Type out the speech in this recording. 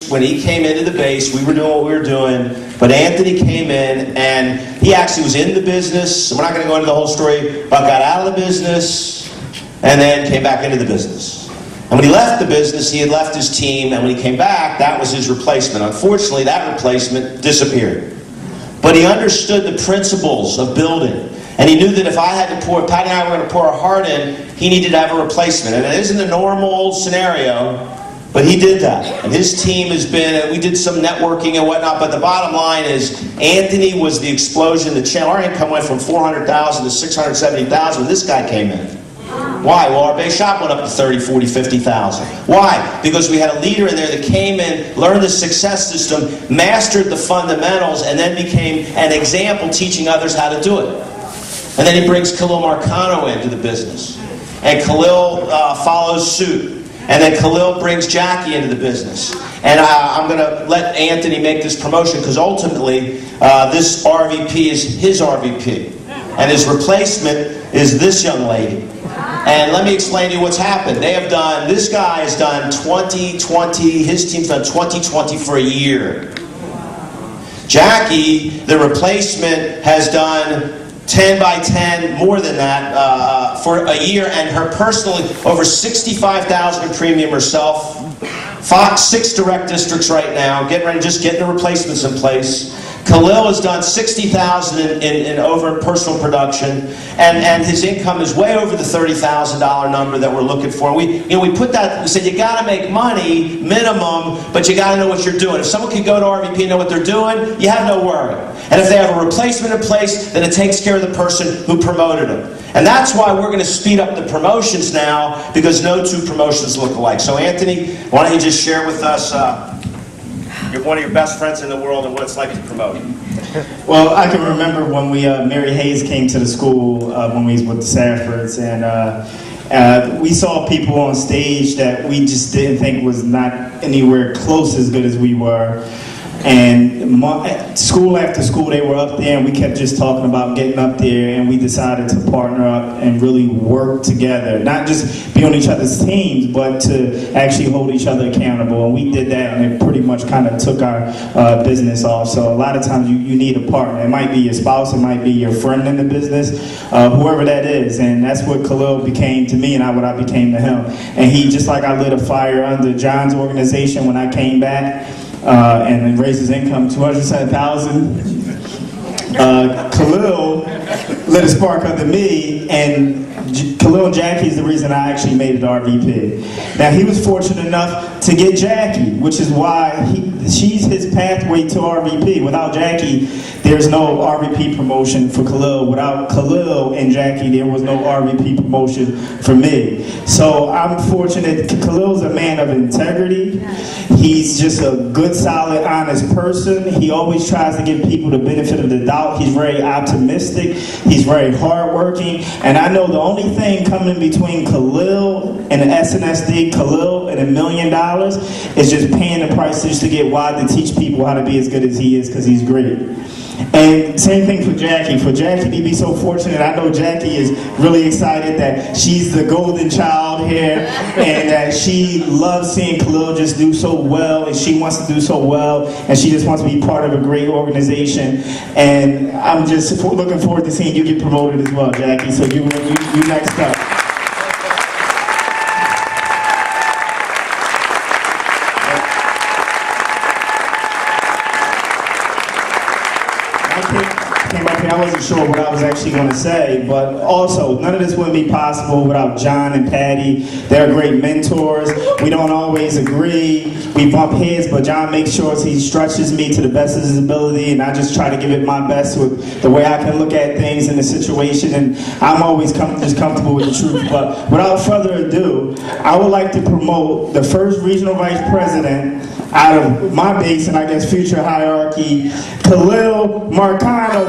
When he came into the base, we were doing what we were doing, but Anthony came in, and he actually was in the business. We're not going to go into the whole story, but got out of the business, and then came back into the business. And when he left the business, he had left his team, and when he came back, that was his replacement. Unfortunately, that replacement disappeared. But he understood the principles of building, and he knew that if I had to pour, Patty and I were going to pour our heart in, he needed to have a replacement. And it isn't a normal scenario, but he did that. And his team has been, we did some networking and whatnot, but the bottom line is Anthony was the explosion. Our income went from $400,000 to $670,000 when this guy came in. Why? Well, our base shop went up to $30,000, $40,000, $50,000. Why? Because we had a leader in there that came in, learned the success system, mastered the fundamentals, and then became an example teaching others how to do it. And then he brings Khalil Marcano into the business. And Khalil follows suit. And then Khalil brings Jackie into the business. And I'm going to let Anthony make this promotion because ultimately this RVP is his RVP. And his replacement is this young lady. And let me explain to you what's happened. They have done, this guy has done 2020, his team's done 2020 for a year. Jackie, the replacement, has done 10 by 10, more than that, for a year, and her personally, over 65,000 in premium herself. 6 direct districts right now, getting ready, just getting the replacements in place. Khalil has done 60,000 in over personal production, and his income is way over the $30,000 number that we're looking for. We put that. We said you got to make money minimum, but you got to know what you're doing. If someone can go to RVP and know what they're doing, you have no worry. And if they have a replacement in place, then it takes care of the person who promoted them. And that's why we're going to speed up the promotions now, because no two promotions look alike. So Anthony, why don't you just share with us. You're one of your best friends in the world and what it's like to promote. Well, I can remember when Mary Hayes came to the school when we was with the Saffords, and we saw people on stage that we just didn't think was not anywhere close as good as we were. And school after school, they were up there, and we kept just talking about getting up there, and we decided to partner up and really work together. Not just be on each other's teams, but to actually hold each other accountable. And we did that, and it pretty much kind of took our business off. So a lot of times you need a partner. It might be your spouse, it might be your friend in the business, whoever that is. And that's what Khalil became to me, and what I became to him. And he, just like I lit a fire under John's organization when I came back, and raised his income $207,000. Khalil lit a spark under me, and Khalil and Jackie is the reason I actually made it RVP. Now, he was fortunate enough to get Jackie, which is why she's his pathway to RVP. Without Jackie, there's no RVP promotion for Khalil. Without Khalil and Jackie, there was no RVP promotion for me. So I'm fortunate. Khalil's a man of integrity. He's just a good, solid, honest person. He always tries to give people the benefit of the doubt. He's very optimistic. He's very hardworking. And I know the only thing coming between Khalil and the SNSD, Khalil and $1 million, is just paying the price just to get wide to teach people how to be as good as he is, because he's great. And same thing for Jackie. For Jackie to be so fortunate, I know Jackie is really excited that she's the golden child here, and that she loves seeing Khalil just do so well, and she wants to do so well, and she just wants to be part of a great organization. And I'm just looking forward to seeing you get promoted as well, Jackie. So you next up. I wasn't sure what I was actually going to say, but also, none of this wouldn't be possible without John and Patty. They're great mentors. We don't always agree. We bump heads, but John makes sure he stretches me to the best of his ability, and I just try to give it my best with the way I can look at things in the situation, and I'm always just comfortable with the truth. But without further ado, I would like to promote the first regional vice president out of my base and I guess future hierarchy, Khalil Marcano.